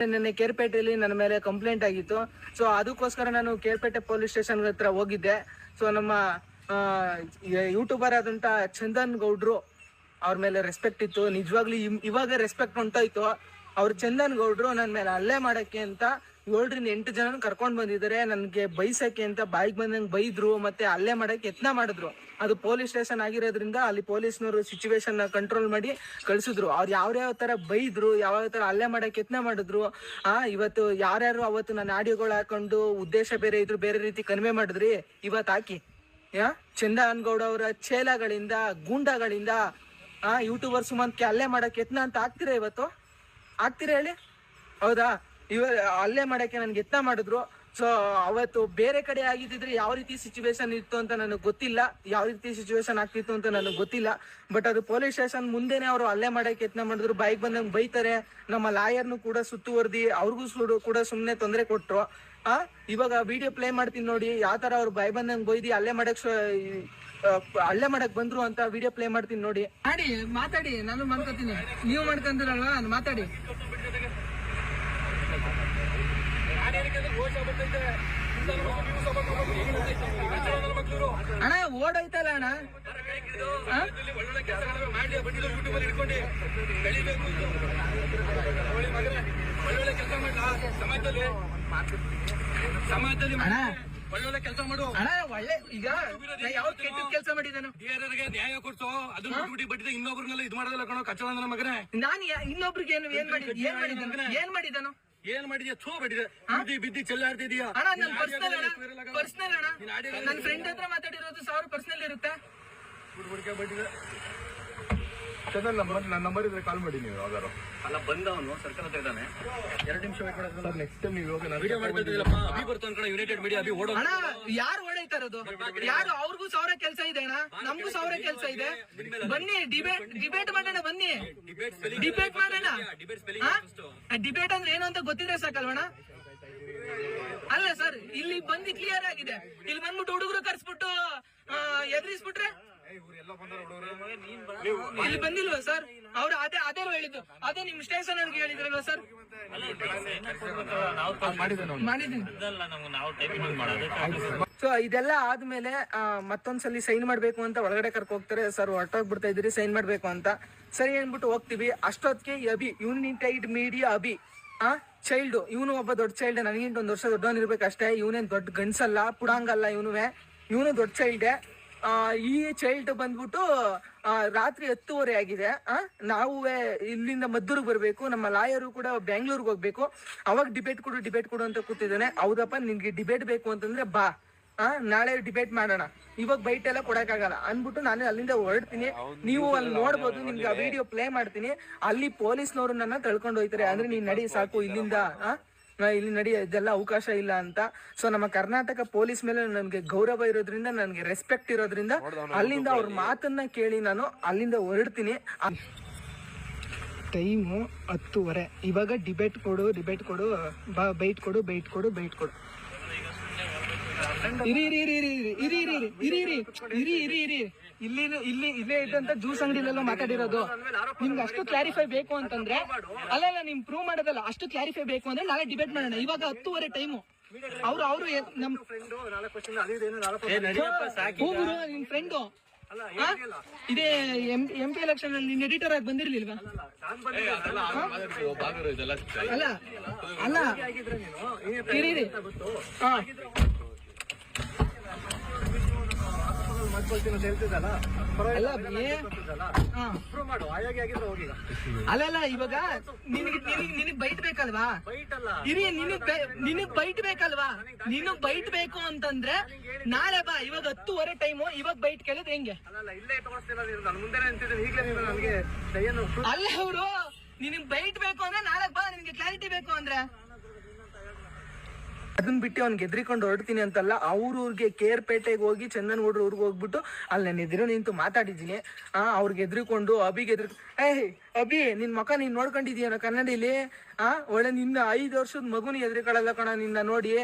ನಿನ್ನೆ ಕೇರ್ಪೇಟೆಯಲ್ಲಿ ನನ್ನ ಮೇಲೆ ಕಂಪ್ಲೇಂಟ್ ಆಗಿತ್ತು. ಸೊ ಅದಕ್ಕೋಸ್ಕರ ನಾನು ಕೇರ್ಪೇಟೆ ಪೊಲೀಸ್ ಸ್ಟೇಷನ್ ಹತ್ರ ಹೋಗಿದ್ದೆ. ಸೊ ನಮ್ಮ ಯೂಟ್ಯೂಬರ್ ಆದಂತ ಚಂದನ್ ಗೌಡ್ರು ಅವ್ರ ಮೇಲೆ ರೆಸ್ಪೆಕ್ಟ್ ಇತ್ತು. ನಿಜವಾಗ್ಲೂ ಇವಾಗ ರೆಸ್ಪೆಕ್ಟ್ ಹೊಂಟೋಯ್ತು. ಅವ್ರು ಚಂದನ್ ಗೌಡ್ರು ನನ್ನ ಮೇಲೆ ಹಲ್ಲೆ ಮಾಡಕ್ಕೆ ಅಂತ 7-8 ಜನ ಕರ್ಕೊಂಡ್ ಬಂದಿದ್ದಾರೆ. ನನ್ಗೆ ಬೈಸಕ್ಕೆ ಅಂತ ಬಾಯಿಗೆ ಬಂದಂಗೆ ಬೈದ್ರು, ಮತ್ತೆ ಹಲ್ಲೆ ಮಾಡಕ್ಕೆ ಯತ್ನ ಮಾಡಿದ್ರು. ಅದು ಪೊಲೀಸ್ ಸ್ಟೇಷನ್ ಆಗಿರೋದ್ರಿಂದ ಅಲ್ಲಿ ಪೊಲೀಸ್ನವರು ಸಿಚುವೇಶನ್ ಕಂಟ್ರೋಲ್ ಮಾಡಿ ಕಳ್ಸಿದ್ರು. ಅವ್ರು ಯಾವ ತರ ಬೈದ್ರು, ಯಾವ ತರ ಹಲ್ಲೆ ಮಾಡಕ್ಕೆ ಯತ್ನ ಮಾಡಿದ್ರು. ಇವತ್ತು ಯಾರ್ಯಾರು ಅವತ್ತು ನನ್ನ ಆಡಿಯೋಗಳು ಹಾಕೊಂಡು ಉದ್ದೇಶ ಬೇರೆ ಇದ್ರು, ಬೇರೆ ರೀತಿ ಕಡಿಮೆ ಮಾಡಿದ್ರಿ. ಇವತ್ತು ಹಾಕಿ ಚಂದನ್ ಗೌಡ ಅವರ ಚೇಲಗಳಿಂದ, ಗೂಂಡಾಗಳಿಂದ ಯೂಟ್ಯೂಬರ್ ಸುಮಂತ್ಗೆ ಹಲ್ಲೆ ಮಾಡಕ್ಕೆ ಯತ್ನ ಅಂತ ಆಗ್ತೀರಾ? ಇವತ್ತು ಆಗ್ತೀರಾ ಹೇಳಿ? ಹೌದಾ? ಹಲ್ಲೆ ಮಾಡಕ್ಕೆ ನನ್ಗೆ ಯತ್ನ ಮಾಡಿದ್ರು. ಸೊ ಅವತ್ತು ಬೇರೆ ಕಡೆ ಆಗಿದ್ರೆ ಯಾವ ರೀತಿ ಸಿಚುವೇಶನ್ ಇತ್ತು ಅಂತ ನನಗೆ ಗೊತ್ತಿಲ್ಲ, ಯಾವ ರೀತಿ ಸಿಚುವೇಶನ್ ಆಗ್ತಿತ್ತು ಅಂತ ನನಗೆ ಗೊತ್ತಿಲ್ಲ. ಬಟ್ ಅದು ಪೊಲೀಸ್ ಸ್ಟೇಷನ್ ಮುಂದೆನೆ ಅವರು ಹಲ್ಲೆ ಮಾಡಕ್ಕೆ ಯತ್ನ ಮಾಡಿದ್ರು. ಬಾಯಿಗೆ ಬಂದಂಗೆ ಬೈತಾರೆ. ನಮ್ಮ ಲಾಯರ್ನು ಕೂಡ ಸುತ್ತುವರ್ದಿ ಅವ್ರಿಗೂ ಕೂಡ ಸುಮ್ಮನೆ ತೊಂದರೆ ಕೊಟ್ರು. ಇವಾಗ ವಿಡಿಯೋ ಪ್ಲೇ ಮಾಡ್ತೀನಿ ನೋಡಿ, ಯಾವ ತರ ಅವ್ರು ಬಾಯಿ ಬಂದಂಗೆ ಬೈದಿ ಹಲ್ಲೆ ಮಾಡಕ್ ಬಂದ್ರು ಅಂತ ವಿಡಿಯೋ ಪ್ಲೇ ಮಾಡ್ತೀನಿ ನೋಡಿ. ಮಾತಾಡಿ, ನಾನು ಮಾಡ್ಕೊತೀನಿ, ನೀವು ಮಾಡ್ಕೊಂತೀರಲ್ವಾ, ಮಾತಾಡಿ. ಅಣ್ಣ ಓಡೋಯ್ತಲ್ಲ ಅಣ್ಣ, ಅಣ್ಣ ಒಳ್ಳೊಳ್ಳೆ ಕೆಲಸ ಮಾಡು ಅಣ್ಣ. ಒಳ್ಳೆ ಈಗ ಯಾವ ಕೆಟ್ಟ ಕೆಲಸ ಮಾಡಿದಾನು? ನ್ಯಾಯ ಕೊಡ್ಸೋ, ಅದನ್ನ ಬಡ್ಡಿ ಇನ್ನೊಬ್ರನ್ನೆಲ್ಲ ಇದು ಮಾಡೋದಲ್ಲ ಕಣೋ, ಕಚ್ಚಡ ನನ್ನ ಮಗನೇ. ನಾನು ಇನ್ನೊಬ್ರಿಗೆ ಏನ್ ಮಾಡಿದಾನು? ಏನ್ ಮಾಡಿದ್ಯಾ? ಥೂ ಬಡಿದೆ ಬಿದ್ದಿ ಚೆಲ್ಲಾಡ್ತಿದ್ಯಾ ಅಣ್ಣ. ನನ್ ಪರ್ಸನಲ್ ಅಣ್ಣ, ನನ್ನ ಫ್ರೆಂಡ್ ಹತ್ರ ಮಾತಾಡಿರೋದು 1000 ಪರ್ಸನಲ್ ಇರುತ್ತೆ. ಚಂದನ್ ನನ್ನ ನಂಬರ್ ಇದ್ರೆ ಕಾಲ್ ಮಾಡಿ ನೀವು. ಯಾವ್ದಾರು ಅಲ್ಲ ಬಂದವನು ಸರ್ಕಲ್ ಹತ್ರ ಇದ್ದಾನೆ, 2 ನಿಮಿಷ ವೇಟ್ ನೆಕ್ಸ್ಟ್ ಟೈಮ್ ನೀವು ವಿಡಿಯೋ ಮಾಡ್ತಿದ್ದೀರಪ್ಪ. ಅಭಿ ಬರ್ತಾನ ಕಣ, ಯುನೈಟೆಡ್ ಮೀಡಿಯಾ ಅಭಿ ಓಡೋ ಅಣ್ಣ. ಯಾರು ಓಡೈತಾ ಇರೋದು? ಯಾರು? ಅವ್ರಿಗೂ 1000 ಕೆಲಸ ಇದೆ ಅಣ್ಣ, ನಮಗೂ 1000 ಕೆಲಸ ಇದೆ. ಬನ್ನಿ ಡಿಬೇಟ್ ಮಾಡೋಣ, ಬನ್ನಿ ಡಿಬೇಟ್ ಮಾಡೋಣ. ಡಿಬೇಟ್ ಅಂದ್ರೆ ಏನು ಅಂತ ಗೊತ್ತಿದ್ರೆ ಸಾಕಲ್ವಣ್ಣ? ಅಲ್ಲ ಸರ್, ಇಲ್ಲಿ ಬಂದು ಕ್ಲಿಯರ್ ಆಗಿದೆ. ಇಲ್ಲಿ ಬಂದ್ಬಿಟ್ಟು ಹುಡುಗರು ಕರ್ಸ್ಬಿಟ್ಟು ಎದುರಿಸ್ಬಿಟ್ರೆ ಇಲ್ಲಿ ಬಂದಿಲ್ವಾ ಸರ್? ಅವ್ರು ಅದೇ ಹೇಳಿದ್ದು, ಅದೇ ನಿಮ್ ಸ್ಟೇಷನ್ ಅವ್ರಿಗೆ ಹೇಳಿದ್ರಲ್ವಾ ಸರ್? ಮಾಡಿದ್ದೀನಿ. ಸೊ ಇದೆಲ್ಲ ಆದ್ಮೇಲೆ ಮತ್ತೊಂದ್ಸಲಿ ಸೈನ್ ಮಾಡ್ಬೇಕು ಅಂತ ಒಳಗಡೆ ಕರ್ಕೊ ಹೋಗ್ತಾರೆ. ಸರ್ ಹೊರಟೋಗ್ಬಿಡ್ತಾ ಇದ್ರಿ, ಸೈನ್ ಮಾಡ್ಬೇಕು ಅಂತ. ಸರಿ ಅನ್ಬಿಟ್ಟು ಹೋಗ್ತೀವಿ. ಅಷ್ಟೊತ್ತಿಗೆ Abhi, United media Abhi child, ಇವನು ಒಬ್ಬ ದೊಡ್ಡ ಚೈಲ್ಡ್, ನನಗಿಂತ 1 ವರ್ಷ ದೊಡ್ಡವನಿರ್ಬೇಕಷ್ಟೇ. ಇವನೇನ್ ದೊಡ್ಡ ಗಂಡ್ಸಲ್ಲ, ಪುಡಾಂಗಲ್ಲ. ಇವನು ದೊಡ್ಡ ಚೈಲ್ಡೆ. ಈ ಚೈಲ್ಡ್ ಬಂದ್ಬಿಟ್ಟು ರಾತ್ರಿ 10:30 ಆಗಿದೆ. ನಾವು ಇಲ್ಲಿಂದ ಮದ್ದೂರ್ಗ್ ಬರ್ಬೇಕು, ನಮ್ಮ ಲಾಯರು ಕೂಡ ಬ್ಯಾಂಗ್ಳೂರ್ಗೆ ಹೋಗ್ಬೇಕು. ಅವಾಗ ಡಿಬೇಟ್ ಕೊಡು ಅಂತ ಕೂತಿದ್ದಾನೆ. ಹೌದಪ್ಪ, ನಿನ್ಗೆ ಡಿಬೇಟ್ ಬೇಕು ಅಂತಂದ್ರೆ ಬಾ, ನಾಳೆ ಡಿಬೇಟ್ ಮಾಡೋಣ, ಇವಾಗ ಬೈಟ್ ಎಲ್ಲ ಕೊಡಕ್ಕಾಗಲ್ಲ ಅನ್ಬಿಟ್ಟು ನಾನು ಅಲ್ಲಿಂದ ಹೊರಡ್ತೀನಿ. ನೀವು ಅಲ್ಲಿ ನೋಡ್ಬೋದು, ನಿಮ್ಗೆ ಆ ವಿಡಿಯೋ ಪ್ಲೇ ಮಾಡ್ತೀನಿ. ಅಲ್ಲಿ ಪೊಲೀಸ್ನವರು ನನ್ನ ತಳ್ಕೊಂಡು ಹೋಯ್ತಾರೆ. ಅಂದ್ರೆ ನೀನ್ ನಡಿ ಸಾಕು ಇಲ್ಲಿಂದ, ಇಲ್ಲಿ ನಡಿ, ಇದೆಲ್ಲ ಅವಕಾಶ ಇಲ್ಲ ಅಂತ. ಸೊ ನಮ್ಮ ಕರ್ನಾಟಕ ಪೊಲೀಸ್ ಮೇಲೆ ನನ್ಗೆ ಗೌರವ ಇರೋದ್ರಿಂದ, ನನ್ಗೆ ರೆಸ್ಪೆಕ್ಟ್ ಇರೋದ್ರಿಂದ ಅಲ್ಲಿಂದ ಅವ್ರ ಮಾತನ್ನ ಕೇಳಿ ನಾನು ಅಲ್ಲಿಂದ ಹೊರಡ್ತೀನಿ. ಟೈಮು 10:30. ಇವಾಗ ಡಿಬೇಟ್ ಕೊಡು, ಬೈಟ್ ಕೊಡು. ಇಲ್ಲೇ ಇದ್ದಂತ ಜ್ಯೂಸ್ ಅಂಗಡಿಲೆಲ್ಲ ಮಾತಾಡಿರೋದು. ನಿಮ್ಗೆ ಅಷ್ಟು ಕ್ಲಾರಿಫೈ ಬೇಕು ಅಂತಂದ್ರೆ, ಅಲ್ಲ ನಿಮ್ ಪ್ರೂವ್ ಮಾಡೋದಲ್ಲ, ಅಷ್ಟು ಕ್ಲಾರಿಫೈ ಬೇಕು ಅಂದ್ರೆ ನಾಳೆ ಡಿಬೇಟ್ ಮಾಡೋಣ. ಇವಾಗ 10:30 ಟೈಮು. ಅವ್ರು ನಮ್ ನಿಮ್ ಫ್ರೆಂಡು ಇದೇ MP ಎಲೆಕ್ಷನ್ ಅಲ್ಲಿ ನಿನ್ ಎಡಿಟರ್ ಆಗಿ ಬಂದಿರ್ಲಿಲ್ವಾ? ಅಲ್ಲ ಇರೀರಿ. ಅಲ್ಲ ಇವಾಗ ನಿನಗ್ ಬೈಟ್ ಬೇಕಲ್ವಾ? ನಿನಗ್ ಬೈಟ್ ಬೇಕಲ್ವಾ? ನಿನಗ್ ಬೈಟ್ ಬೇಕು ಅಂತಂದ್ರೆ ನಾಳೆ ಬಾ. ಇವಾಗ 10:30 ಟೈಮು. ಇವಾಗ ಬೈಟ್ ಕೇಳಿದ್ರೆ ಹೆಂಗೆ? ಅಲ್ಲ ಅವರು ನಿನಗ್ ಬೈಟ್ ಬೇಕು ಅಂದ್ರೆ ನಾಳೆ ಬಾ, ನಿನ್ಗೆ ಕ್ಲಾರಿಟಿ ಬೇಕು ಅಂದ್ರೆ. ಅದನ್ನ ಬಿಟ್ಟು ಅವ್ನಿಗೆ ಎದ್ರಿಕೊಂಡು ಹೊರಡ್ತೀನಿ ಅಂತಲ್ಲ, ಅವ್ರೂರ್ಗೆ ಕೇರ್ಪೇಟೆಗೆ ಹೋಗಿ ಚಂದನ್ ಗೌಡ್ರ ಊರ್ಗೆ ಹೋಗ್ಬಿಟ್ಟು ಅಲ್ಲಿ ನಾನು ಎದುರು ನಿಂತು ಮಾತಾಡಿದ್ದೀನಿ. ಅವ್ರಿಗೆ ಎದ್ರಿಕೊಂಡು ಅಭಿಗೆ ಅಭಿ ನಿನ್ ಮಕ ನೀನ್ ನೋಡ್ಕೊಂಡಿದೀಯನ ಕನ್ನಡಿಲಿ? ಒಳ್ಳೆ ನಿನ್ನ 5 ವರ್ಷದ ಮಗುನಿಗೆ ಎದ್ರಿಕೊಳ್ಳಲ್ಲ ಕಣ ನಿನ್ನ ನೋಡಿ.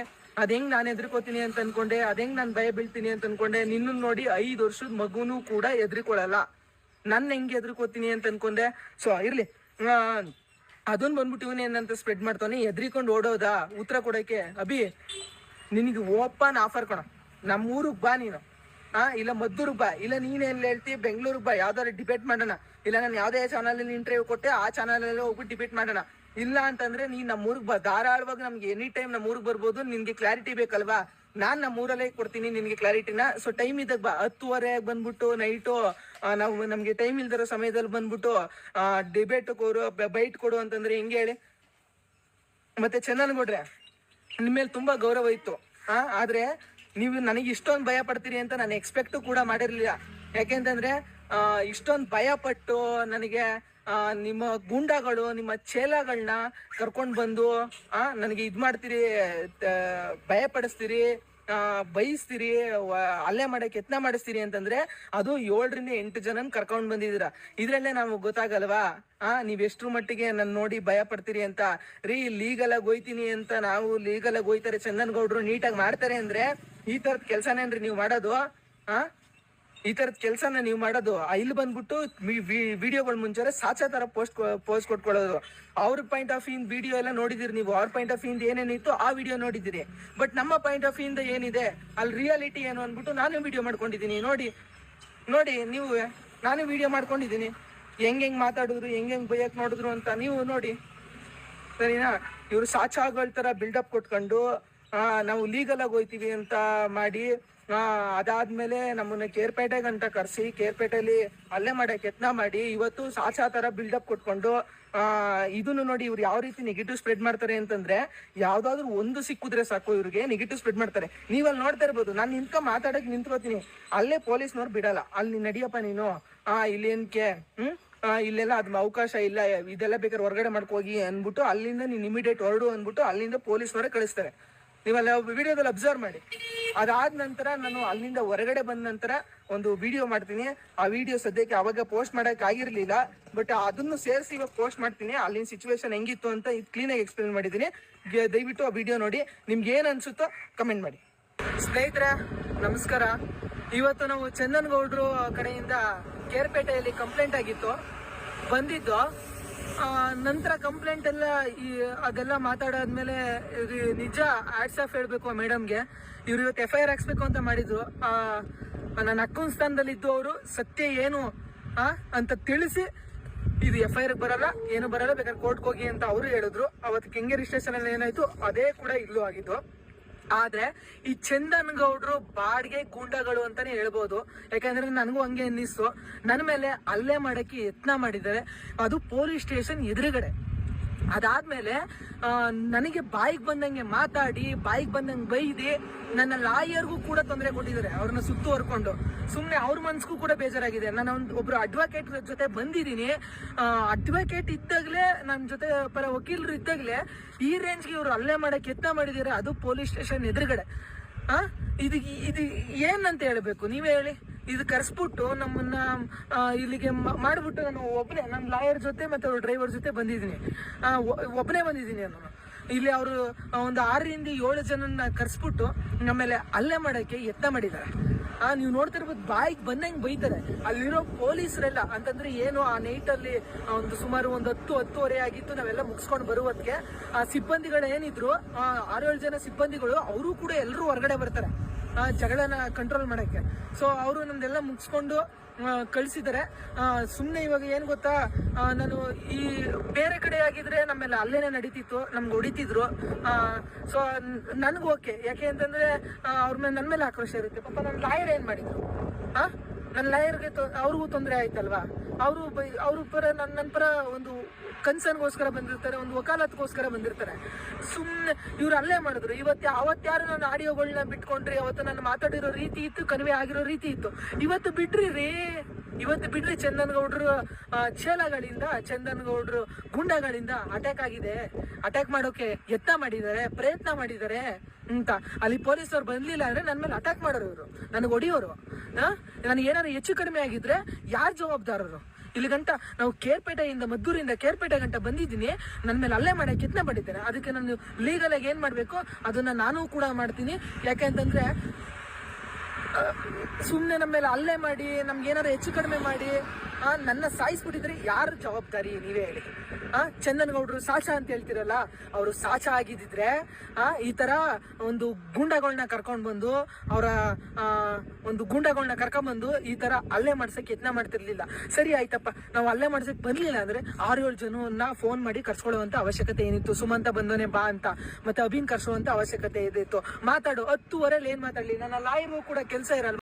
ಅದ್ ಹೆಂಗ್ ನಾನು ಎದ್ರಿಕೋತೀನಿ ಅಂತ ಅನ್ಕೊಂಡೆ, ಅದ್ ಹೆಂಗ್ ನಾನು ಭಯ ಬೀಳ್ತೀನಿ ಅಂತ ಅನ್ಕೊಂಡೆ. ನಿನ್ನ ನೋಡಿ 5 ವರ್ಷದ ಮಗುನು ಕೂಡ ಎದ್ರಿಕೊಳ್ಳಲ್ಲ. ನನ್ನ ಹೆಂಗೆ ಎದ್ರಿಕೋತೀನಿ ಅಂತ ಅನ್ಕೊಂಡೆ. ಸೊ ಇರ್ಲಿ, ಅದನ್ನ ಬಂದ್ಬಿಟ್ಟು ಇವನೇನಂತ ಸ್ಪ್ರೆಡ್ ಮಾಡ್ತಾನೆ, ಎದ್ರಿಕೊಂಡು ಓಡೋದಾ ಉತ್ತರ ಕೊಡೋಕೆ. ಅಭಿ ನಿನಗೆ ಓಪನ್ ಆಫರ್ ಕಣ, ನಮ್ಮೂರಿಗೆ ಬಾ ನೀನು, ಇಲ್ಲ ಮದ್ದೂರಿಗೆ ಬಾ, ಇಲ್ಲ ನೀನೇನು ಹೇಳ್ತೀವಿ ಬೆಂಗಳೂರಿಗೆ ಬಾ, ಯಾವ್ದಾದ್ರು ಡಿಬೇಟ್ ಮಾಡೋಣ, ಇಲ್ಲ ನಾನು ಯಾವುದೇ ಚಾನಲಲ್ಲಿ ಇಂಟರ್ವ್ಯೂ ಕೊಟ್ಟೆ ಆ ಚಾನಲಲ್ಲಿ ಹೋಗ್ಬಿಟ್ಟು ಡಿಬೇಟ್ ಮಾಡೋಣ. ಇಲ್ಲ ಅಂತಂದ್ರೆ ನೀನ್ ನಮ್ಮೂರಿಗೆ ಬಾ, ಧಾರಾಳವಾಗಿ ನಮ್ಗೆ ಎನಿ ಟೈಮ್ ನಮ್ಮೂರಿಗೆ ಬರ್ಬೋದು. ನಿನ್ಗೆ ಕ್ಲಾರಿಟಿ ಬೇಕಲ್ವಾ, ನಾನ್ ನಮ್ಮೂರಲ್ಲೇ ಕೊಡ್ತೀನಿ ನಿನ್ಗೆ ಕ್ಲಾರಿಟಿನ. ಸೊ ಟೈಮ್ ಇದ್ದಾಗ ಬಾ, 10:30 ಬಂದ್ಬಿಟ್ಟು ನೈಟು ನಮ್ಗೆ ಟೈಮ್ ಇಲ್ದಿರೋ ಸಮಯದಲ್ಲಿ ಬಂದ್ಬಿಟ್ಟು ಡಿಬೇಟ್ ಕೊಡು, ಬೈಟ್ ಕೊಡು ಅಂತಂದ್ರೆ ಹೆಂಗೆ ಹೇಳಿ. ಮತ್ತೆ ಚಂದನ್ಗೌಡ್ರೆ ನಿಮ್ಮೇಲೆ ತುಂಬಾ ಗೌರವ ಇತ್ತು, ಆದ್ರೆ ನೀವು ನನಗೆ ಇಷ್ಟೊಂದು ಭಯ ಪಡ್ತೀರಿ ಅಂತ ನಾನು ಎಕ್ಸ್ಪೆಕ್ಟ್ ಕೂಡ ಮಾಡಿರ್ಲಿಲ್ಲ. ಯಾಕೆಂತಂದ್ರೆ ಇಷ್ಟೊಂದು ಭಯ ಪಟ್ಟು ನನಗೆ ನಿಮ್ಮ ಗೂಂಡಾಗಳು ನಿಮ್ಮ ಚೇಲಾಗಳನ್ನ ಕರ್ಕೊಂಡು ಬಂದು ನನಗೆ ಇದ್ ಮಾಡ್ತೀರಿ, ಭಯ ಪಡಿಸ್ತೀರಿ, ಬೈಸ್ತೀರಿ, ಹಲ್ಲೆ ಮಾಡಕ್ಕೆ ಯತ್ನ ಮಾಡಿಸ್ತೀರಿ ಅಂತಂದ್ರೆ ಅದು 7ರಿಂದ 8 ಜನನ್ ಕರ್ಕೊಂಡ್ ಬಂದಿದ್ದೀರಾ. ಇದ್ರಲ್ಲೇ ನಮ್ಗೆ ಗೊತ್ತಾಗಲ್ವಾ ನೀವ್ ಎಷ್ಟ್ರ ಮಟ್ಟಿಗೆ ನನ್ ನೋಡಿ ಭಯ ಪಡ್ತೀರಿ ಅಂತ. ಲೀಗಲ್ ಆಗಿ ಹೋಯ್ತೀನಿ ಅಂತ, ನಾವು ಲೀಗಲ್ ಆಗಿ ಹೋಯ್ತಾರೆ ಚಂದನ್ಗೌಡ್ರು ನೀಟಾಗಿ ಮಾಡ್ತಾರೆ ಅಂದ್ರೆ ಈ ತರದ್ ಕೆಲ್ಸನೇನ್ರಿ ನೀವು ಮಾಡೋದು? ಈ ತರದ್ ಕೆಲ್ಸನ ನೀವು ಮಾಡೋದು? ಇಲ್ಲಿ ಬಂದ್ಬಿಟ್ಟು ವಿಡಿಯೋಗಳ ಮುಂಚೆ ಸಾಚಾ ತರ ಪೋಸ್ಟ್ ಕೊಟ್ಕೊಳ್ಳೋದು. ಅವ್ರ ಪಾಯಿಂಟ್ ಆಫ್ ವ್ಯೂ ವಿಡಿಯೋ ಎಲ್ಲ ನೋಡಿದಿರಿ ನೀವು, ಅವ್ರ ಪಾಯಿಂಟ್ ಆಫ್ ವ್ಯೂ ಏನೇನಿತ್ತು ಆ ವಿಡಿಯೋ ನೋಡಿದಿರಿ. ಬಟ್ ನಮ್ಮ ಪಾಯಿಂಟ್ ಆಫ್ ವ್ಯೂ ಏನಿದೆ ಅಲ್ಲಿ ರಿಯಾಲಿಟಿ ಏನು ಅಂದ್ಬಿಟ್ಟು ನಾನು ವಿಡಿಯೋ ಮಾಡ್ಕೊಂಡಿದ್ದೀನಿ. ನೋಡಿ ನೀವು, ನಾನು ವಿಡಿಯೋ ಮಾಡ್ಕೊಂಡಿದ್ದೀನಿ, ಹೆಂಗ್ ಮಾತಾಡಿದ್ರು, ಹೆಂಗ್ ಬೈಯಕ್ ನೋಡಿದ್ರು ಅಂತ ನೀವು ನೋಡಿ, ಸರಿನಾ? ಇವ್ರು ಸಾಚಾಗಳ ತರ ಬಿಲ್ಡಪ್ ಕೊಟ್ಕೊಂಡು ನಾವು ಲೀಗಲ್ ಆಗಿ ಹೋಯ್ತೀವಿ ಅಂತ ಮಾಡಿ, ಅದಾದ್ಮೇಲೆ ನಮ್ಮನ್ನ ಕೇರ್ಪೇಟೆ ಗಂಟ ಕರ್ಸಿ ಕೇರ್ಪೇಟೆಯಲ್ಲಿ ಹಲ್ಲೆ ಮಾಡಕ್ಕೆ ಯತ್ನ ಮಾಡಿ, ಇವತ್ತು ಸಾಚಾ ತರ ಬಿಲ್ಡಪ್ ಕೊಟ್ಕೊಂಡು ಇದನ್ನು ನೋಡಿ ಇವ್ರು ಯಾವ ರೀತಿ ನೆಗೆಟಿವ್ ಸ್ಪ್ರೆಡ್ ಮಾಡ್ತಾರೆ ಅಂತಂದ್ರೆ, ಯಾವ್ದಾದ್ರು ಒಂದು ಸಿಕ್ಕಿದ್ರೆ ಸಾಕು ಇವ್ರಿಗೆ ನೆಗೆಟಿವ್ ಸ್ಪ್ರೆಡ್ ಮಾಡ್ತಾರೆ. ನೀವಲ್ಲಿ ನೋಡ್ತಾ ಇರ್ಬೋದು, ನಾನು ಮಾತಾಡಕ್ ನಿಂತ್ಕೋತೀನಿ, ಅಲ್ಲೇ ಪೊಲೀಸ್ನವ್ರು ಬಿಡಲ್ಲ, ಅಲ್ಲಿ ನಡಿಯಪ್ಪ ನೀನು, ಇಲ್ಲೇನ್ಕೆ ಇಲ್ಲೆಲ್ಲ ಅದ್ ಅವಕಾಶ ಇಲ್ಲ, ಇದೆಲ್ಲ ಬೇಕಾದ್ರೆ ಹೊರಗಡೆ ಮಾಡ್ಕೋಗಿ ಅನ್ಬಿಟ್ಟು ಅಲ್ಲಿಂದ ನೀನ್ ಇಮಿಡಿಯೇಟ್ ಹೊರಡು ಅನ್ಬಿಟ್ಟು ಅಲ್ಲಿಂದ ಪೊಲೀಸ್ನವರೇ ಕಳಿಸ್ತಾರೆ. ನೀವಲ್ಲ ವಿಡಿಯೋದಲ್ಲಿ ಅಬ್ಸರ್ವ್ ಮಾಡಿ. ಅದಾದ ನಂತರ ನಾನು ಅಲ್ಲಿಂದ ಹೊರಗಡೆ ಬಂದ ನಂತರ ಒಂದು ವಿಡಿಯೋ ಮಾಡ್ತೀನಿ. ಆ ವಿಡಿಯೋ ಸದ್ಯಕ್ಕೆ ಅವಾಗ ಪೋಸ್ಟ್ ಮಾಡಕ್ ಆಗಿರ್ಲಿಲ್ಲ, ಬಟ್ ಅದನ್ನು ಸೇರಿಸಿ ಇವಾಗ ಪೋಸ್ಟ್ ಮಾಡ್ತೀನಿ. ಅಲ್ಲಿನ ಸಿಚುವೇಶನ್ ಹೆಂಗಿತ್ತು ಅಂತ ಕ್ಲೀನ್ ಆಗಿ ಎಕ್ಸ್ಪ್ಲೇನ್ ಮಾಡಿದ್ದೀನಿ. ದಯವಿಟ್ಟು ಆ ವಿಡಿಯೋ ನೋಡಿ, ನಿಮ್ಗೆ ಏನ್ ಅನ್ಸುತ್ತೋ ಕಮೆಂಟ್ ಮಾಡಿ. ಸ್ನೇಹಿತರೆ ನಮಸ್ಕಾರ. ಇವತ್ತು ನಾವು ಚಂದನ್ಗೌಡ್ರು ಕಡೆಯಿಂದ ಕೇರ್ಪೇಟೆಯಲ್ಲಿ ಕಂಪ್ಲೇಂಟ್ ಆಗಿತ್ತು, ಬಂದಿದ್ದು. ನಂತರ ಕಂಪ್ಲೇಂಟ್ ಎಲ್ಲ ಅದೆಲ್ಲ ಮಾತಾಡಾದ್ಮೇಲೆ ನಿಜ ಹ್ಯಾಟ್ಸ್ ಆಫ್ ಹೇಳ್ಬೇಕು ಮೇಡಮ್ಗೆ. ಇವ್ರು ಇವತ್ತು FIR ಹಾಕ್ಸ್ಬೇಕು ಅಂತ ಮಾಡಿದ್ರು. ನನ್ನ ಅಕ್ಕನ ಸ್ಥಾನದಲ್ಲಿ ಇದ್ದು ಅವರು ಸತ್ಯ ಏನು ಅಂತ ತಿಳಿಸಿ, ಇದು FIR ಬರಲ್ಲ, ಏನು ಬರಲ್ಲ, ಬೇಕಾದ್ರೆ ಕೋರ್ಟ್ಗೆ ಹೋಗಿ ಅಂತ ಅವರು ಹೇಳಿದ್ರು. ಅವತ್ತು ಕೆಂಗೇರಿ ಸ್ಟೇಷನ್ ಅಲ್ಲಿ ಏನಾಯ್ತು ಅದೇ ಕೂಡ ಇಲ್ಲೂ ಆಗಿದ್ದು. ಆದ್ರೆ ಈ ಚಂದನ್ಗೌಡ್ರು ಬಾಡಿಗೆ ಗೂಂಡಾಗಳು ಅಂತಾನೆ ಹೇಳ್ಬೋದು. ಯಾಕಂದ್ರೆ ನನಗೂ ಹಂಗೆ ಅನ್ನಿಸ್ತು. ನನ್ನ ಮೇಲೆ ಹಲ್ಲೆ ಮಾಡಕ್ಕೆ ಯತ್ನ ಮಾಡಿದ್ದಾರೆ, ಅದು ಪೊಲೀಸ್ ಸ್ಟೇಷನ್ ಎದುರುಗಡೆ. ಅದಾದ್ಮೇಲೆ ನನಗೆ ಬಾಯಿಗೆ ಬಂದಂಗೆ ಮಾತಾಡಿ, ಬಾಯಿಗೆ ಬಂದಂಗೆ ಬೈದಿ, ನನ್ನ ಲಾಯರ್ಗೂ ಕೂಡ ತೊಂದರೆ ಕೊಟ್ಟಿದ್ದಾರೆ. ಅವ್ರನ್ನ ಸುತ್ತುವರ್ಕೊಂಡು ಸುಮ್ಮನೆ ಅವ್ರ ಮನ್ಸಿಗೂ ಕೂಡ ಬೇಜಾರಾಗಿದೆ. ನಾನು ಒಬ್ರು ಅಡ್ವೊಕೇಟ್ ಜೊತೆ ಬಂದಿದ್ದೀನಿ. ಅಡ್ವೊಕೇಟ್ ಇದ್ದಾಗಲೇ, ನನ್ನ ಜೊತೆ ಪರ ವಕೀಲರು ಇದ್ದಾಗಲೇ ಈ ರೇಂಜ್ಗೆ ಇವ್ರು ಹಲ್ಲೆ ಮಾಡಕ್ಕೆ ಯತ್ನ ಮಾಡಿದ್ದಾರೆ, ಅದು ಪೊಲೀಸ್ ಸ್ಟೇಷನ್ ಎದುರುಗಡೆ. ಇದು ಏನಂತ ಹೇಳ್ಬೇಕು ನೀವೇ ಹೇಳಿ? ಇದು ಕರ್ಸ್ಬಿಟ್ಟು ನಮ್ಮನ್ನ ಇಲ್ಲಿಗೆ ಮಾಡ್ಬಿಟ್ಟು ನಾನು ಒಬ್ಬನೇ, ನನ್ನ ಲಾಯರ್ ಜೊತೆ ಮತ್ತೆ ಅವ್ರ ಡ್ರೈವರ್ ಜೊತೆ ಬಂದಿದ್ದೀನಿ, ಒಬ್ಬನೇ ಬಂದಿದ್ದೀನಿ ನಾನು. ಇಲ್ಲಿ ಅವರು ಒಂದು 6ರಿಂದ 7 ಜನನ್ನ ಕರ್ಸ್ಬಿಟ್ಟು ನಮ್ಮೇಲೆ ಹಲ್ಲೆ ಮಾಡಕ್ಕೆ ಯತ್ನ ಮಾಡಿದ್ದಾರೆ. ನೀವು ನೋಡ್ತಿರ್ಬೋದು, ಬಾಯಿಗೆ ಬಂದಂಗೆ ಬೈತಾರೆ. ಅಲ್ಲಿರೋ ಪೊಲೀಸರೆಲ್ಲ ಅಂತಂದ್ರೆ ಏನು, ಆ ನೈಟಲ್ಲಿ ಸುಮಾರು ಒಂದು 10-10:30 ಆಗಿತ್ತು. ನಾವೆಲ್ಲ ಮುಗಿಸ್ಕೊಂಡು ಬರುವತ್ಗೆ ಆ ಸಿಬ್ಬಂದಿಗಳು ಏನಿದ್ರು 6-7 ಜನ ಸಿಬ್ಬಂದಿಗಳು, ಅವರು ಕೂಡ ಎಲ್ಲರೂ ಹೊರಗಡೆ ಬರ್ತಾರೆ ಜಗಳನ ಕಂಟ್ರೋಲ್ ಮಾಡಕ್ಕೆ. ಸೊ ಅವರು ನಮ್ದೆಲ್ಲ ಮುಗಿಸ್ಕೊಂಡು ಕಳಿಸಿದ್ದಾರೆ. ಸುಮ್ಮನೆ ಇವಾಗ ಏನು ಗೊತ್ತಾ, ನಾನು ಈ ಬೇರೆ ಕಡೆ ಆಗಿದ್ರೆ ನಮ್ಮೆಲ್ಲ ಅಲ್ಲೇನೆ ನಡೀತಿತ್ತು, ನಮ್ಗೆ ಹೊಡಿತಿದ್ರು. ಸೊ ನನಗೂ ಓಕೆ, ಯಾಕೆ ಅಂತಂದ್ರೆ ಅವ್ರ ಮೇಲೆ ನನ್ನ ಮೇಲೆ ಆಕ್ರೋಶ ಇರುತ್ತೆ. ಪಾಪ ನನ್ನ ಲಾಯರ್ ಏನು ಮಾಡಿದ್ರು, ನನ್ನ ಲಾಯರ್ಗೆ ಅವ್ರಿಗೂ ತೊಂದರೆ ಆಯ್ತಲ್ವಾ. ಅವರು ಪರ ನನ್ನ ಪರ ಒಂದು ಕನ್ಸರ್ನ್ಗೋಸ್ಕರ ಬಂದಿರ್ತಾರೆ, ಒಂದು ವಕಾಲತ್ಗೋಸ್ಕರ ಬಂದಿರ್ತಾರೆ. ಸುಮ್ಮನೆ ಇವ್ರು ಅಲ್ಲೇ ಮಾಡಿದ್ರು. ಅವತ್ತ್ಯಾರು ನನ್ನ ಆಡಿಯೋಗಳನ್ನ ಬಿಟ್ಕೊಂಡ್ರಿ, ಅವತ್ತು ನಾನು ಮಾತಾಡಿರೋ ರೀತಿ ಇತ್ತು, ಕನ್ವೆ ಆಗಿರೋ ರೀತಿ ಇತ್ತು. ಇವತ್ತು ಬಿಡ್ರಿ ಚಂದನ್ಗೌಡ್ರು ಚೇಲಗಳಿಂದ, ಚಂದನ್ಗೌಡ್ರು ಗುಂಡಗಳಿಂದ ಅಟ್ಯಾಕ್ ಆಗಿದೆ, ಅಟ್ಯಾಕ್ ಮಾಡೋಕೆ ಯತ್ನ ಮಾಡಿದ್ದಾರೆ, ಪ್ರಯತ್ನ ಮಾಡಿದ್ದಾರೆ ಅಂತ. ಅಲ್ಲಿ ಪೊಲೀಸವ್ರು ಬಂದಿಲ್ಲ ಅಂದ್ರೆ ನನ್ನ ಮೇಲೆ ಅಟ್ಯಾಕ್ ಮಾಡೋರು, ಇವರು ನನಗೆ ಹೊಡಿಯೋರು. ನನಗೆ ಏನಾದ್ರು ಹೆಚ್ಚು ಕಡಿಮೆ ಆಗಿದ್ರೆ ಯಾರು ಜವಾಬ್ದಾರರು? ಇಲ್ಲಿ ಗಂಟ ನಾವು ಮದ್ದೂರಿಂದ ಕೇರ್ಪೇಟೆ ಗಂಟ ಬಂದಿದ್ದೀನಿ, ನನ್ನ ಮೇಲೆ ಹಲ್ಲೆ ಮಾಡಕ್ಕೆ ಯತ್ನ ಮಾಡಿದ್ದಾರೆ. ಅದಕ್ಕೆ ನಾನು ಲೀಗಲ್ ಆಗಿ ಏನ್ ಮಾಡ್ಬೇಕು ಅದನ್ನ ನಾನು ಕೂಡ ಮಾಡ್ತೀನಿ. ಯಾಕೆ ಅಂತಂದ್ರೆ ಸುಮ್ಮನೆ ನಮ್ಮ ಮೇಲೆ ಹಲ್ಲೆ ಮಾಡಿ, ನಮ್ಗೆ ಏನಾರು ಹೆಚ್ಚು ಕಡಿಮೆ ಮಾಡಿ ನನ್ನ ಸಾಯಿಸ್ಬಿಟ್ಟಿದ್ರೆ ಯಾರು ಜವಾಬ್ದಾರಿ ನೀವೇ ಹೇಳಿ. ಚಂದನ್ ಗೌಡ್ರು ಸಾಚಾ ಅಂತ ಹೇಳ್ತಿರಲ್ಲ, ಅವರು ಸಾಚಾ ಆಗಿದ್ದಿದ್ರೆ ಈ ತರ ಒಂದು ಗೂಂಡಗಳನ್ನ ಕರ್ಕೊಂಡ್ ಬಂದು ಕರ್ಕೊಂಡ್ಬಂದು ಈ ತರ ಹಲ್ಲೆ ಮಾಡ್ಸಕ್ ಯತ್ನ ಮಾಡ್ತಿರ್ಲಿಲ್ಲ. ಸರಿ ಆಯ್ತಪ್ಪ, ನಾವು ಹಲ್ಲೆ ಮಾಡ್ಸಕ್ ಬರ್ಲಿಲ್ಲ ಅಂದ್ರೆ 6-7 ಜನನ್ನ ಫೋನ್ ಮಾಡಿ ಕರ್ಸ್ಕೊಳ್ಳುವಂತ ಅವಶ್ಯಕತೆ ಏನಿತ್ತು? ಸುಮಂತ ಬಂದೋನೆ ಬಾ ಅಂತ, ಮತ್ತೆ ಅಭಿನ್ ಕರ್ಸುವಂತ ಅವಶ್ಯಕತೆ ಇದಿತ್ತು. ಮಾತಾಡು. 10:15 ಏನ್ ಮಾತಾಡ್ಲಿ? ನನ್ನ ಲಾಯರು ಕೂಡ ಕೆಲಸ ಇರಲ್ಲ.